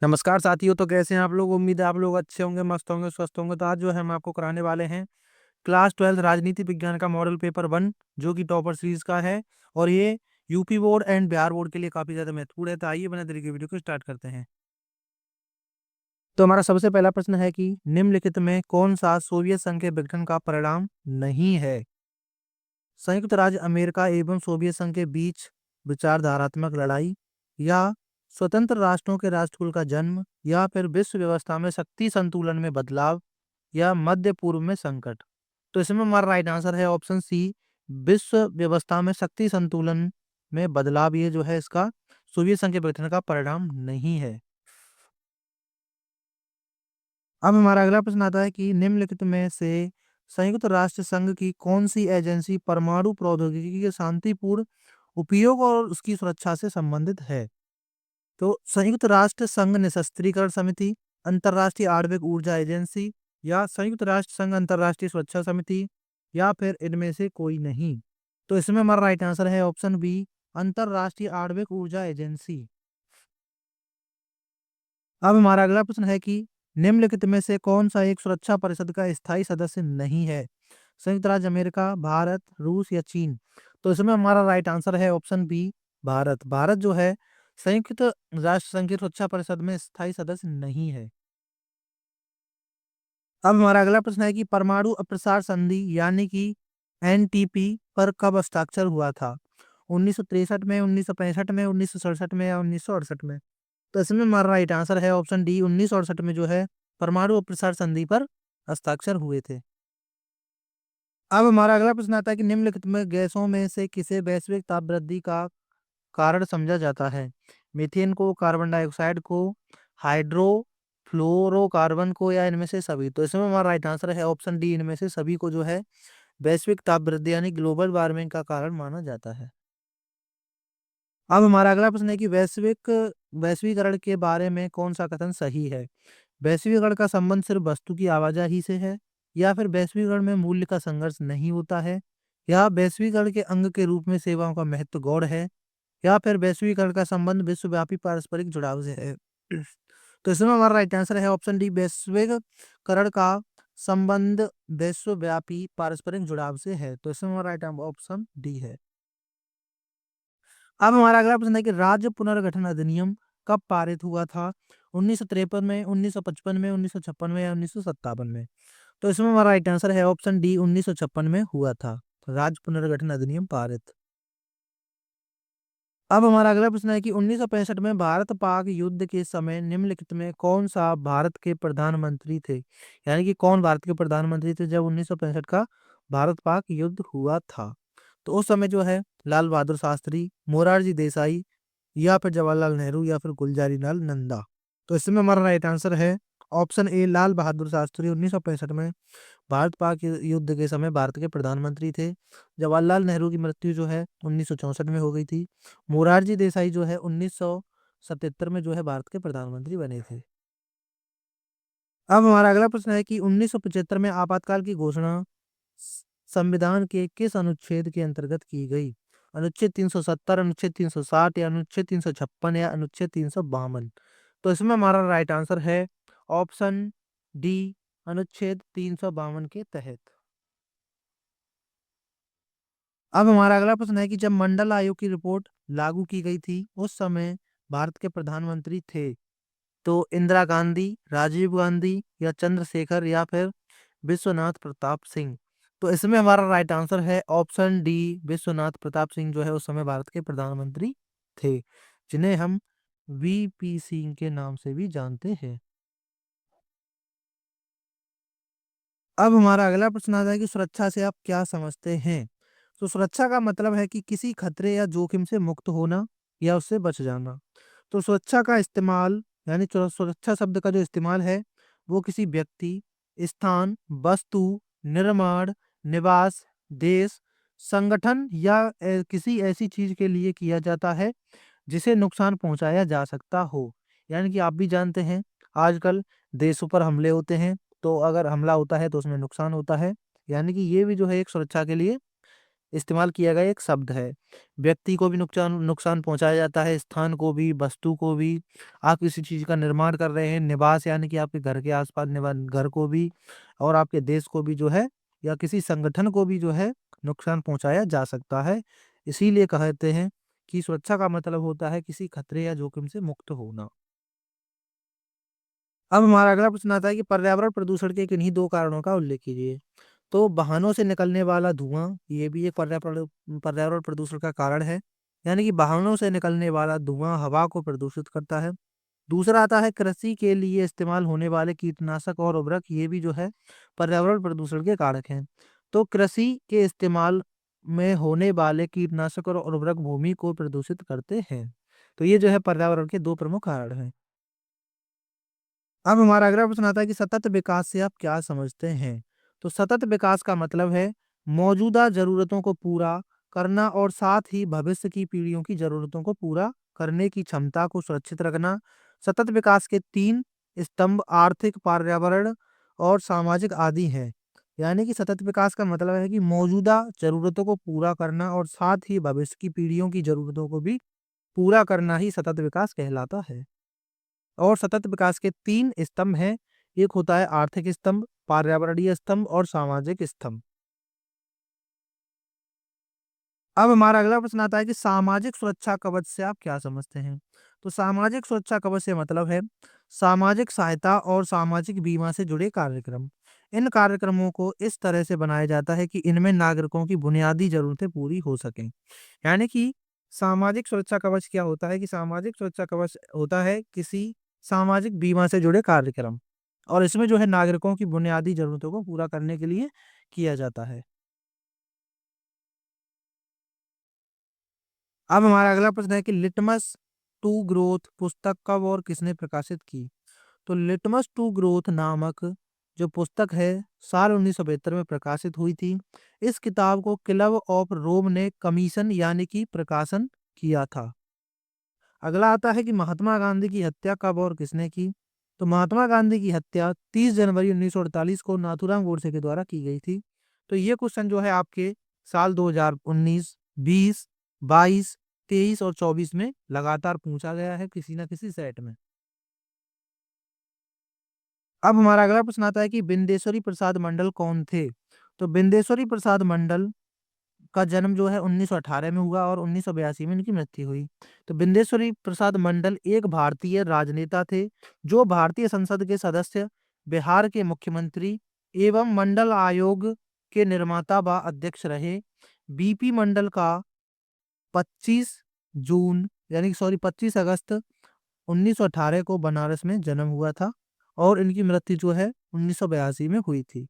नमस्कार साथियों। तो कैसे हैं आप लोग? उम्मीद है आप लोग अच्छे होंगे, मस्त होंगे, स्वस्थ होंगे। तो आज जो है हम आपको कराने वाले हैं क्लास 12 राजनीति विज्ञान का मॉडल पेपर 1, जो कि टॉपर सीरीज का है। और ये UP board and Bihar board के लिए काफी ज्यादा महत्वपूर्ण है। तो आइए बिना देरी के वीडियो को स्टार्ट करते हैं। तो हमारा सबसे पहला प्रश्न है कि निम्नलिखित में कौन सा सोवियत संघ के विघटन का परिणाम नहीं है? संयुक्त राज्य अमेरिका एवं सोवियत संघ के बीच विचारधारात्मक लड़ाई, या स्वतंत्र राष्ट्रों के राष्ट्रकुल का जन्म, या फिर विश्व व्यवस्था में शक्ति संतुलन में बदलाव, या मध्य पूर्व में संकट। तो इसमें हमारा राइट आंसर है ऑप्शन सी, विश्व व्यवस्था में शक्ति संतुलन में बदलाव। ये जो है इसका सोवियत संघ के विघटन का परिणाम नहीं है। अब हमारा अगला प्रश्न आता है कि निम्नलिखित में से संयुक्त राष्ट्र संघ की कौन सी एजेंसी परमाणु प्रौद्योगिकी के शांतिपूर्ण उपयोग और उसकी सुरक्षा से संबंधित है? तो संयुक्त राष्ट्र संघ निशस्त्रीकरण समिति, अंतर्राष्ट्रीय आणविक ऊर्जा एजेंसी, या संयुक्त राष्ट्र संघ अंतर्राष्ट्रीय सुरक्षा समिति, या फिर इनमें से कोई नहीं। तो इसमें हमारा राइट आंसर है ऑप्शन बी, अंतर्राष्ट्रीय आणविक ऊर्जा एजेंसी। अब हमारा अगला प्रश्न है कि निम्नलिखित में से कौन सा एक सुरक्षा परिषद का स्थायी सदस्य नहीं है? संयुक्त राज्य अमेरिका, भारत, रूस, या चीन। तो इसमें हमारा राइट आंसर है ऑप्शन बी, भारत। भारत जो है संयुक्त राष्ट्र संघ की सुरक्षा परिषद में स्थायी सदस्य नहीं है। अब हमारा अगला प्रश्न है कि परमाणु अप्रसार संधि यानी कि एनटीपी पर कब हस्ताक्षर हुआ था? 1963 में, 1965 में, 1967 में, या 1968 में। तो इसमें हमारा राइट आंसर है ऑप्शन डी, 1968 में जो है परमाणु अप्रसार संधि पर हस्ताक्षर हुए थे। अब हमारा अगला प्रश्न आता है कि निम्नलिखित में गैसों में से किसे वैश्विक ताप वृद्धि का कारण समझा जाता है? मीथेन को, कार्बन डाइऑक्साइड को, हाइड्रोफ्लोरोकार्बन को, या इनमें से सभी। तो इसमें हमारा राइट आंसर है ऑप्शन डी, इनमें से सभी को जो है वैश्विक ताप वृद्धि यानी ग्लोबल वार्मिंग का कारण माना जाता है। अब हमारा अगला प्रश्न है कि वैश्वीकरण के बारे में कौन सा कथन सही है? वैश्वीकरण का संबंध सिर्फ वस्तु की आवाजाही से है, या फिर वैश्वीकरण में मूल्य का संघर्ष नहीं होता है, या वैश्वीकरण के अंग के रूप में सेवाओं का महत्व गौण है, या फिर वैश्वीकरण का संबंध विश्वव्यापी पारस्परिक जुड़ाव से है। तो इसमें हमारा राइट आंसर है ऑप्शन डी, वैश्वीकरण का संबंध विश्वव्यापी पारस्परिक जुड़ाव से है। तो इसमें हमारा राइट ऑप्शन डी है। अब हमारा अगला प्रश्न है कि राज्य पुनर्गठन अधिनियम कब पारित हुआ था? 1953 में, 1955 में, 1956 में, या 1957 में। तो इसमें हमारा राइट आंसर है ऑप्शन डी, 1956 में हुआ था राज्य पुनर्गठन अधिनियम पारित। अब हमारा अगला प्रश्न है कि 1965 में भारत पाक युद्ध के समय निम्नलिखित में कौन सा भारत के प्रधानमंत्री थे? यानी कि कौन भारत के प्रधानमंत्री थे जब 1965 का भारत पाक युद्ध हुआ था? तो उस समय जो है लाल बहादुर शास्त्री, मोरारजी देसाई, या फिर जवाहरलाल नेहरू, या फिर गुलजारी लाल नंदा। तो इसमें हमारा राइट आंसर है ऑप्शन ए, लाल बहादुर शास्त्री 1965 में भारत पाक युद्ध के समय भारत के प्रधानमंत्री थे। जवाहरलाल नेहरू की मृत्यु जो है 1964 में हो गई थी। मोरारजी देसाई जो है 1977 में जो है भारत के प्रधानमंत्री बने थे। अब हमारा अगला प्रश्न है कि 1975 में आपातकाल की घोषणा संविधान के किस अनुच्छेद के अंतर्गत की गई? अनुच्छेद 370, अनुच्छेद 360, या अनुच्छेद 356, या अनुच्छेद 352। तो इसमें हमारा राइट आंसर है ऑप्शन डी, अनुच्छेद 352 के तहत। अब हमारा अगला प्रश्न है कि जब मंडल आयोग की रिपोर्ट लागू की गई थी उस समय भारत के प्रधानमंत्री थे? तो इंदिरा गांधी, राजीव गांधी, या चंद्रशेखर, या फिर विश्वनाथ प्रताप सिंह। तो इसमें हमारा राइट आंसर है ऑप्शन डी, विश्वनाथ प्रताप सिंह जो है उस समय भारत के प्रधानमंत्री थे, जिन्हें हम वीपी सिंह के नाम से भी जानते हैं। अब हमारा अगला प्रश्न आता है कि सुरक्षा से आप क्या समझते हैं? तो सुरक्षा का मतलब है कि किसी खतरे या जोखिम से मुक्त होना या उससे बच जाना। तो सुरक्षा का इस्तेमाल यानी सुरक्षा शब्द का जो इस्तेमाल है वो किसी व्यक्ति, स्थान, वस्तु, निर्माण, निवास, देश, संगठन, या किसी ऐसी चीज के लिए किया जाता है जिसे नुकसान पहुंचाया जा सकता हो। यानी कि आप भी जानते हैं आजकल देशों पर हमले होते हैं, तो अगर हमला होता है तो उसमें नुकसान होता है। यानी कि ये भी जो है एक सुरक्षा के लिए इस्तेमाल किया गया एक शब्द है। व्यक्ति को भी नुकसान नुकसान पहुँचाया जाता है, स्थान को भी, वस्तु को भी। आप किसी चीज़ का निर्माण कर रहे हैं, निवास यानी कि आपके घर के आस-पास घर को भी और आपके देश को भी जो है या किसी संगठन को भी जो है नुकसान पहुँचाया जा सकता है। इसीलिए कहते हैं कि सुरक्षा का मतलब होता है किसी खतरे या जोखिम से मुक्त होना। अब हमारा अगला प्रश्न आता है कि पर्यावरण प्रदूषण के किन्हीं 2 कारणों का उल्लेख कीजिए। तो वाहनों से निकलने वाला धुआं, ये भी एक पर्यावरण प्रदूषण का कारण है। यानी कि वाहनों से निकलने वाला धुआं हवा को प्रदूषित करता है। दूसरा आता है कृषि के लिए इस्तेमाल होने वाले कीटनाशक और उर्वरक, ये भी जो है पर्यावरण प्रदूषण के कारक हैं। तो कृषि के इस्तेमाल में होने वाले कीटनाशक और उर्वरक भूमि को प्रदूषित करते हैं। तो ये जो है पर्यावरण के 2 प्रमुख कारण हैं। अब हमारा अगला प्रश्न आता है कि सतत विकास से आप क्या समझते हैं? तो सतत विकास का मतलब है मौजूदा ज़रूरतों को पूरा करना और साथ ही भविष्य की पीढ़ियों की ज़रूरतों को पूरा करने की क्षमता को सुरक्षित रखना। सतत विकास के 3 स्तंभ आर्थिक, पर्यावरण और सामाजिक आदि हैं। यानी कि सतत विकास का मतलब है कि मौजूदा ज़रूरतों को पूरा करना और साथ ही भविष्य की पीढ़ियों की ज़रूरतों को भी पूरा करना ही सतत विकास कहलाता है। और सतत विकास के 3 स्तंभ हैं। एक होता है आर्थिक स्तंभ, पर्यावरणीय स्तंभ और सामाजिक स्तंभ। अब हमारा अगला प्रश्न आता है कि सामाजिक सुरक्षा कवच से आप क्या समझते हैं? तो सामाजिक सुरक्षा कवच से मतलब है सामाजिक सहायता और सामाजिक बीमा से जुड़े कार्यक्रम। इन कार्यक्रमों को इस तरह से बनाया जाता है कि इनमें नागरिकों की बुनियादी ज़रूरतें पूरी हो सकें। यानी कि सामाजिक सुरक्षा कवच क्या होता है कि सामाजिक सुरक्षा कवच होता है किसी सामाजिक बीमा से जुड़े कार्यक्रम और इसमें जो है नागरिकों की बुनियादी ज़रूरतों को पूरा करने के लिए किया जाता है। अब हमारा अगला प्रश्न है कि लिटमस टू ग्रोथ पुस्तक कब और किसने प्रकाशित की? तो लिटमस टू ग्रोथ नामक जो पुस्तक है साल 1972 में प्रकाशित हुई थी। इस किताब को क्लब ऑफ रोम ने कमीशन यानी कि प्रकाशन किया था। अगला आता है कि महात्मा गांधी की हत्या कब और किसने की? तो महात्मा गांधी की हत्या 30 जनवरी 1948 को नाथूराम गोडसे के द्वारा की गई थी। तो ये क्वेश्चन जो है आपके साल 2019, 20, 22, 23 और 24 में लगातार पूछा गया है किसी न किसी सेट में। अब हमारा अगला प्रश्न आता है कि बिंदेश्वरी प्रसाद मंडल कौन थे? तो बिंदेश्वरी प्रसाद मंडल का जन्म जो है 1918 में हुआ और 1982 में इनकी मृत्यु हुई। तो बिंदेश्वरी प्रसाद मंडल एक भारतीय राजनेता थे, जो भारतीय संसद के सदस्य, बिहार के मुख्यमंत्री एवं मंडल आयोग के निर्माता व अध्यक्ष रहे। बीपी मंडल का 25 जून यानी कि सॉरी 25 अगस्त 1918 को बनारस में जन्म हुआ था और इनकी मृत्यु जो है 1982 में हुई थी।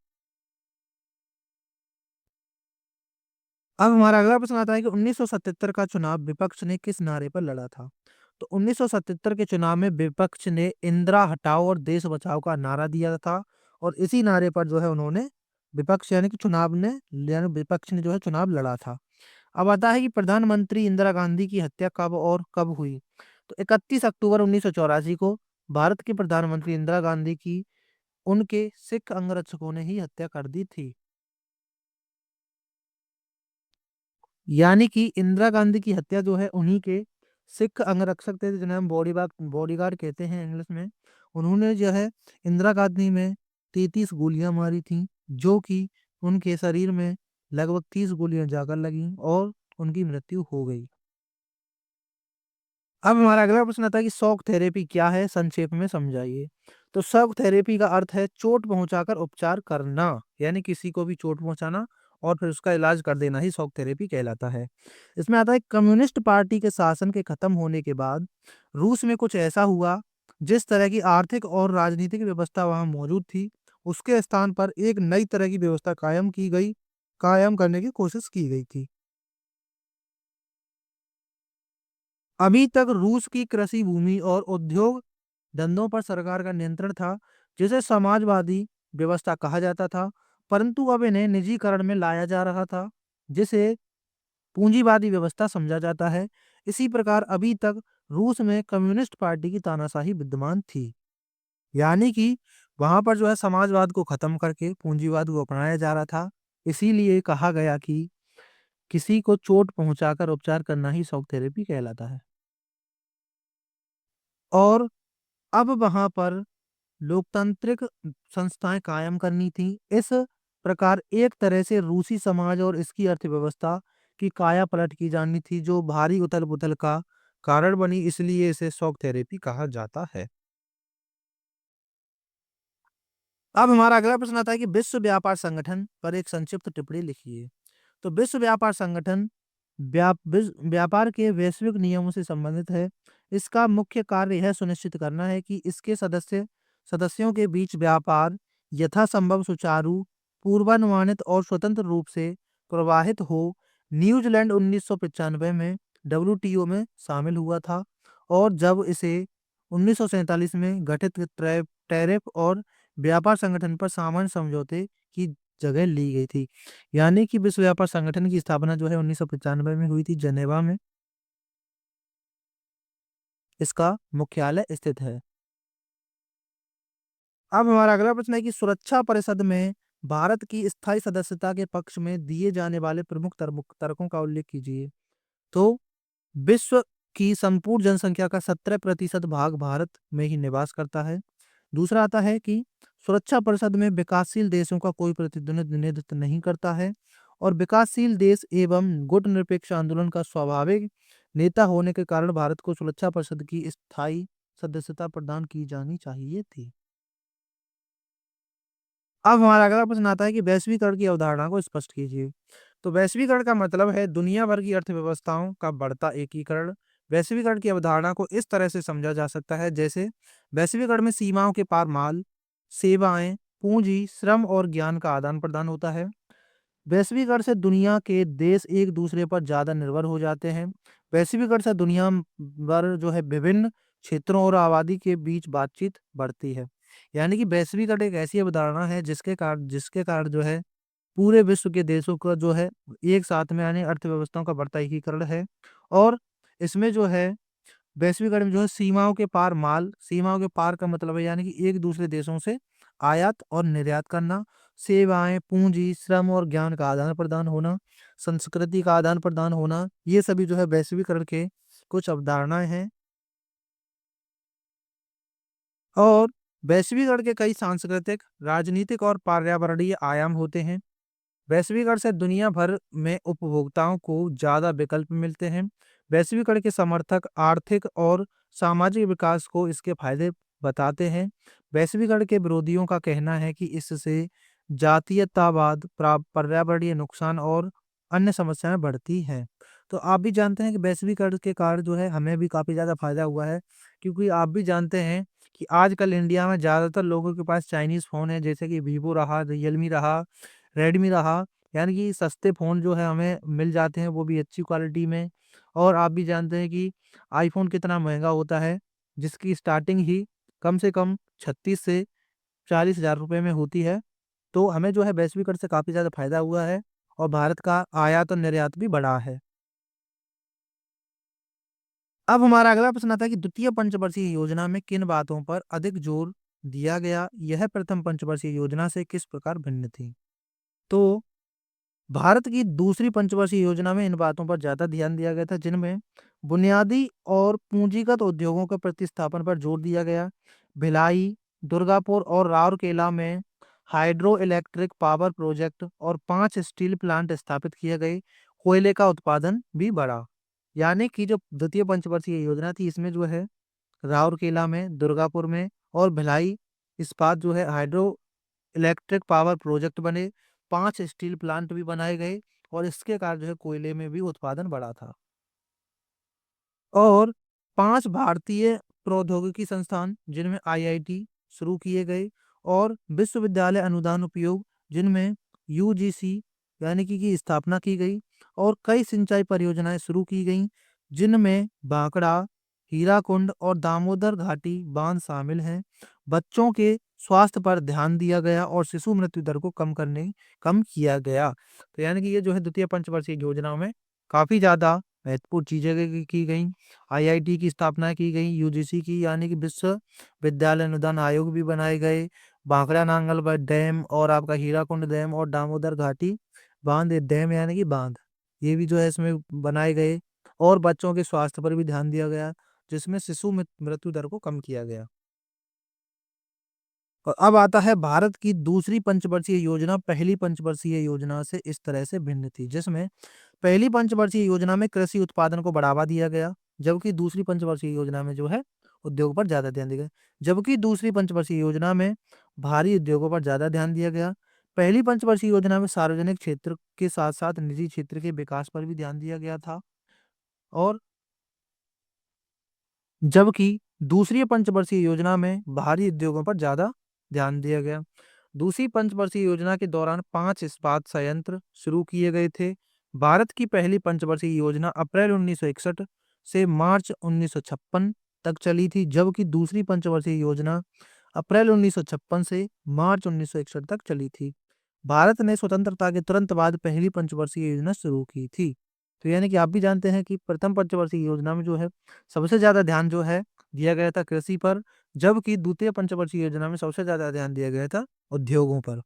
अब हमारा अगला प्रश्न आता है कि 1977 का चुनाव विपक्ष ने किस नारे पर लड़ा था? तो 1977 के चुनाव में विपक्ष ने इंदिरा हटाओ और देश बचाओ का नारा दिया था और इसी नारे पर जो है उन्होंने विपक्ष यानी कि चुनाव ने यानी विपक्ष ने जो है चुनाव लड़ा था। अब आता है कि प्रधानमंत्री इंदिरा गांधी की हत्या कब और कब हुई? तो 31 अक्टूबर 1984 को भारत की प्रधानमंत्री इंदिरा गांधी की उनके सिख अंगरक्षकों ने ही हत्या कर दी थी। यानी कि इंदिरा गांधी की हत्या जो है उन्हीं के सिख अंगरक्षक थे जिन्हें हम बॉडीगार्ड कहते हैं इंग्लिश में। उन्होंने जो है इंदिरा गांधी में 33 गोलियां मारी थी जो कि उनके शरीर में लगभग 30 गोलियां जाकर लगी और उनकी मृत्यु हो गई। अब हमारा अगला प्रश्न आता है कि शॉक थेरेपी क्या है? संक्षेप में समझाइए। तो शॉक थेरेपी का अर्थ है चोट पहुंचाकर उपचार करना, यानी किसी को भी चोट पहुंचाना और फिर उसका इलाज कर देना ही शॉक थेरेपी कहलाता है। इसमें आता है कम्युनिस्ट पार्टी के शासन के खत्म होने के बाद रूस में कुछ ऐसा हुआ जिस तरह की आर्थिक और राजनीतिक व्यवस्था वहां मौजूद थी उसके स्थान पर एक नई तरह की व्यवस्था कायम करने की कोशिश की गई थी। अभी तक रूस की कृषि भूमि और उद्योग धंधों पर सरकार का नियंत्रण था, जिसे समाजवादी व्यवस्था कहा जाता था, परंतु अब इन्हें निजीकरण में लाया जा रहा था, जिसे पूंजीवादी व्यवस्था समझा जाता है। इसी प्रकार अभी तक रूस में कम्युनिस्ट पार्टी की तानाशाही विद्यमान थी, यानी कि वहां पर जो है समाजवाद को खत्म करके पूंजीवाद को अपनाया जा रहा था। इसीलिए कहा गया कि किसी को चोट पहुँचाकर उपचार करना ही शॉक थेरेपी कहलाता है। और अब वहाँ पर लोकतांत्रिक संस्थाएँ कायम करनी थी। इस प्रकार एक तरह से रूसी समाज और इसकी अर्थव्यवस्था की काया-पलट की जानी थी, जो भारी उथल-पुथल का कारण बनी, इसलिए इसे शॉक थेरेपी कहा जाता है। अब हमारा अगला प्रश्न आता है कि विश्व व्यापार संगठन पर एक संक्षिप्त टिप्पणी लिखिए। तो विश्व व्यापार संगठन व्यापार के वैश्विक नियमों से संबंधित है। इसका मुख्य कार्य यह सुनिश्चित करना है कि इसके सदस्यों के बीच व्यापार यथासंभव सुचारू, पूर्वानुमानित और स्वतंत्र रूप से प्रवाहित हो। न्यूजीलैंड 1995 में डब्ल्यूटीओ में शामिल हुआ था और जब इसे 1947 में गठित टैरिफ और व्यापार संगठन पर सामान्य समझौते की जगह ली गई थी। यानी कि विश्व व्यापार संगठन की स्थापना जो है 1995 में हुई थी जेनेवा में। इसका मुख्यालय स्थित है। अब हमारा अगला प्रश्न है कि सुरक्षा परिषद में भारत की स्थायी सदस्यता के पक्ष में दिए जाने वाले प्रमुख तर्कों का उल्लेख कीजिए। तो विश्व की संपूर्ण जनसंख्या का 17% भाग भारत में ही निवास करता है। दूसरा आता है कि सुरक्षा परिषद में विकासशील देशों का कोई प्रतिनिधित्व नहीं करता है और विकासशील देश एवं गुटनिरपेक्ष आंदोलन का स्वाभाविक नेता होने के कारण भारत को सुरक्षा परिषद की स्थायी सदस्यता प्रदान की जानी चाहिए थी। अब हमारा अगला प्रश्न आता है कि वैश्वीकरण की अवधारणा को स्पष्ट कीजिए। तो वैश्वीकरण का मतलब है दुनिया भर की अर्थव्यवस्थाओं का बढ़ता एकीकरण। वैश्वीकरण की अवधारणा को इस तरह से समझा जा सकता है जैसे वैश्वीकरण में सीमाओं के पार माल, सेवाएं, पूंजी, श्रम और ज्ञान का आदान प्रदान होता है। वैश्वीकरण से दुनिया के देश एक दूसरे पर ज्यादा निर्भर हो जाते हैं। वैश्वीकरण से दुनिया भर जो है विभिन्न क्षेत्रों और आबादी के बीच बातचीत बढ़ती है। यानी कि वैश्वीकरण एक ऐसी अवधारणा है जिसके कारण जो है पूरे विश्व के देशों का जो है एक साथ में यानी अर्थव्यवस्थाओं का बढ़ता एकीकरण है। और इसमें जो है वैश्वीकरण में जो है सीमाओं के पार का मतलब है यानी कि एक दूसरे देशों से आयात और निर्यात करना, सेवाएं, पूंजी, श्रम और ज्ञान का आदान प्रदान होना, संस्कृति का आदान प्रदान होना, ये सभी जो है वैश्वीकरण के कुछ अवधारणाएं हैं। और वैश्वीकरण के कई सांस्कृतिक, राजनीतिक और पर्यावरणीय आयाम होते हैं। वैश्वीकरण से दुनिया भर में उपभोक्ताओं को ज्यादा विकल्प मिलते हैं। वैश्वीकरण के समर्थक आर्थिक और सामाजिक विकास को इसके फायदे बताते हैं। वैश्वीकरण के विरोधियों का कहना है कि इससे जातीयतावाद, पर्यावरणीय नुकसान और अन्य समस्याएं बढ़ती हैं। तो आप भी जानते हैं कि वैश्वीकरण के कारण जो है हमें भी काफी ज्यादा फायदा हुआ है, क्योंकि आप भी जानते हैं कि आजकल इंडिया में ज्यादातर लोगों के पास चाइनीज फोन है, जैसे कि वीवो रहा, रियलमी रहा, रेडमी रहा। यानी कि सस्ते फ़ोन जो है हमें मिल जाते हैं, वो भी अच्छी क्वालिटी में। और आप भी जानते हैं कि आईफ़ोन कितना महँगा होता है, जिसकी स्टार्टिंग ही कम से कम 36 से 40,000 रुपए में होती है। तो हमें जो है वैश्वीकरण से काफ़ी ज़्यादा फ़ायदा हुआ है और भारत का आयात और निर्यात भी बढ़ा है। अब हमारा अगला प्रश्न आता है कि द्वितीय पंचवर्षीय योजना में किन बातों पर अधिक जोर दिया गया? यह प्रथम पंचवर्षीय योजना से किस प्रकार भिन्न थी? तो भारत की दूसरी पंचवर्षीय योजना में इन बातों पर ज्यादा ध्यान दिया गया था, जिनमें बुनियादी और पूंजीगत उद्योगों के प्रतिस्थापन पर जोर दिया गया। भिलाई, दुर्गापुर और राउरकेला में हाइड्रो इलेक्ट्रिक पावर प्रोजेक्ट और 5 स्टील प्लांट स्थापित किए गए। कोयले का उत्पादन भी बढ़ा। यानी कि जो द्वितीय पंचवर्षीय योजना थी, इसमें जो है राउरकेला में, दुर्गापुर में और भिलाई इस्पात जो है हाइड्रो इलेक्ट्रिक पावर प्रोजेक्ट बने, 5 स्टील प्लांट भी बनाए गए और इसके कारण जो है कोयले में भी उत्पादन बढ़ा था। और 5 भारतीय प्रौद्योगिकी संस्थान जिनमें आईआईटी शुरू किए गए और विश्वविद्यालय अनुदान उपयोग जिनमें यूजीसी यानी कि की स्थापना की गई और कई सिंचाई परियोजनाएं शुरू की गईं, जिनमें बांकड़ा, हीराकुंड और दामोदर घाटी बांध शामिल हैं। बच्चों के स्वास्थ्य पर ध्यान दिया गया और शिशु मृत्यु दर को कम किया गया। तो यानी कि ये जो है द्वितीय पंचवर्षीय योजना में काफी ज्यादा महत्वपूर्ण चीजें की गई। आईआईटी की स्थापना की गई, यूजीसी की यानी कि विश्वविद्यालय अनुदान आयोग भी बनाए गए, भाखड़ा नांगल डैम और आपका हीराकुंड डैम और दामोदर घाटी बांध, डैम यानी कि बांध। ये भी जो है इसमें बनाए गए और बच्चों के स्वास्थ्य पर भी ध्यान दिया गया, जिसमें शिशु मृत्यु दर को कम किया गया। और अब आता है भारत की दूसरी पंचवर्षीय योजना पहली पंचवर्षीय योजना से इस तरह से भिन्न थी, जिसमें पहली पंचवर्षीय योजना में कृषि उत्पादन को बढ़ावा दिया गया, जबकि दूसरी पंचवर्षीय योजना में जो है उद्योग पर ज़्यादा ध्यान दिया गया। जबकि दूसरी पंचवर्षीय योजना में भारी उद्योगों पर ज़्यादा ध्यान दिया गया। पहली पंचवर्षीय योजना में सार्वजनिक क्षेत्र के साथ-साथ निजी क्षेत्र के विकास पर भी ध्यान दिया गया था और जबकि दूसरी पंचवर्षीय योजना में भारी उद्योगों पर ज़्यादा ध्यान दिया गया। दूसरी पंचवर्षीय योजना के दौरान 5 इस्पात संयंत्र शुरू किए गए थे। भारत की पहली पंचवर्षीय योजना अप्रैल 1961 से मार्च 1956 तक चली थी, जबकि दूसरी पंचवर्षीय योजना अप्रैल 1956 से मार्च 1961 तक चली थी। भारत ने स्वतंत्रता के तुरंत बाद पहली पंचवर्षीय योजना शुरू की थी। तो यानी कि आप भी जानते हैं कि प्रथम पंचवर्षीय योजना में जो है सबसे ज़्यादा ध्यान जो है दिया गया था कृषि पर, जबकि द्वितीय पंचवर्षीय योजना में सबसे ज़्यादा ध्यान दिया गया था उद्योगों पर।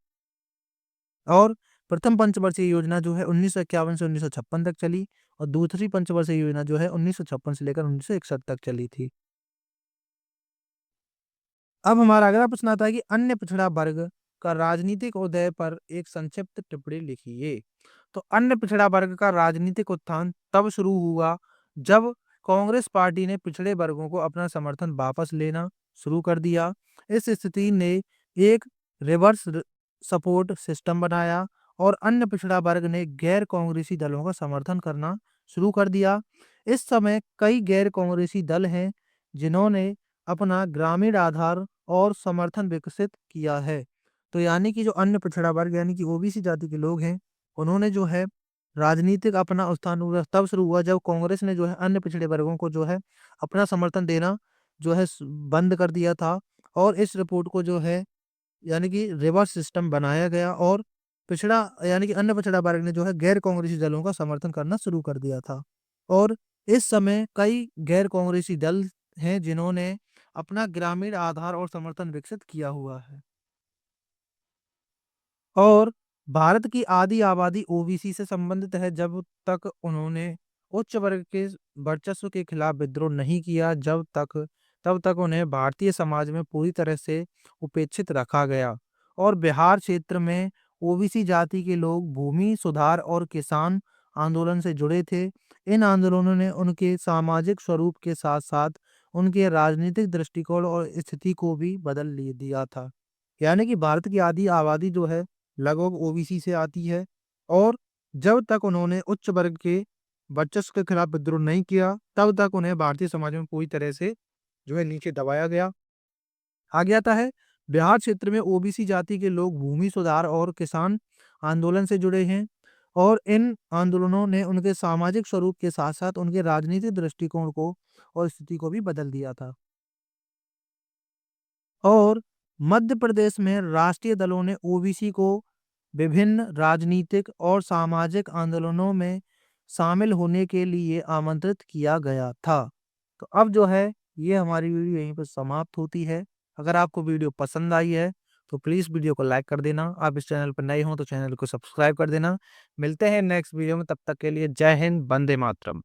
और प्रथम पंचवर्षीय योजना जो है 1951 से 1956 तक चली और दूसरी पंचवर्षीय योजना जो है 1956 से लेकर 1961 तक चली थी। अब हमारा अगला प्रश्न आता है कि अन्य पिछड़ा वर्ग का राजनीतिक उदय पर एक संक्षिप्त टिप्पणी लिखिए। तो अन्य पिछड़ा वर्ग का राजनीतिक उत्थान तब शुरू हुआ जब कांग्रेस पार्टी ने पिछड़े वर्गों को अपना समर्थन वापस लेना शुरू कर दिया। इस स्थिति ने एक रिवर्स सपोर्ट सिस्टम बनाया और अन्य पिछड़ा वर्ग ने गैर कांग्रेसी दलों का समर्थन करना शुरू कर दिया। इस समय कई गैर कांग्रेसी दल हैं जिन्होंने अपना ग्रामीण आधार और समर्थन विकसित किया है। तो यानी कि जो अन्य पिछड़ा वर्ग यानी कि ओबीसी जाति के लोग हैं, उन्होंने जो है राजनीतिक अपना उत्थान हुआ तब शुरू हुआ जब कांग्रेस ने जो है अन्य पिछड़े वर्गों को जो है अपना समर्थन देना जो है बंद कर दिया था और इस रिपोर्ट को जो है यानी कि रिवर्स सिस्टम बनाया गया और पिछड़ा यानी कि अन्य पिछड़ा वर्ग ने जो है गैर कांग्रेसी दलों का समर्थन करना शुरू कर दिया था। और इस समय कई गैर कांग्रेसी दल हैं जिन्होंने अपना ग्रामीण आधार और समर्थन विकसित किया हुआ है। और भारत की आधी आबादी ओबीसी से संबंधित है जब तक उन्होंने उच्च वर्ग के वर्चस्व के खिलाफ विद्रोह नहीं किया तब तक उन्हें भारतीय समाज में पूरी तरह से उपेक्षित रखा गया। और बिहार क्षेत्र में ओबीसी जाति के लोग भूमि सुधार और किसान आंदोलन से जुड़े थे। इन आंदोलनों ने उनके सामाजिक स्वरूप के साथ साथ उनके राजनीतिक दृष्टिकोण और स्थिति को भी दिया था। यानी कि भारत की आधी आबादी जो है लगभग ओबीसी से आती है और जब तक उन्होंने उच्च वर्ग के वर्चस्व के खिलाफ विद्रोह नहीं किया तब तक उन्हें भारतीय समाज में पूरी तरह से जो है नीचे दबाया गया। आगे आता है बिहार क्षेत्र में ओबीसी जाति के लोग भूमि सुधार और किसान आंदोलन से जुड़े हैं और इन आंदोलनों ने उनके सामाजिक स्वरूप के साथ साथ उनके राजनीतिक दृष्टिकोण को और स्थिति को भी बदल दिया था। और मध्य प्रदेश में राष्ट्रीय दलों ने ओबीसी को विभिन्न राजनीतिक और सामाजिक आंदोलनों में शामिल होने के लिए आमंत्रित किया गया था। तो अब जो है ये हमारी वीडियो यहीं पर समाप्त होती है। अगर आपको वीडियो पसंद आई है तो प्लीज़ वीडियो को लाइक कर देना। आप इस चैनल पर नए हो तो चैनल को सब्सक्राइब कर देना। मिलते हैं नेक्स्ट वीडियो में, तब तक के लिए जय हिंद, वंदे मातरम।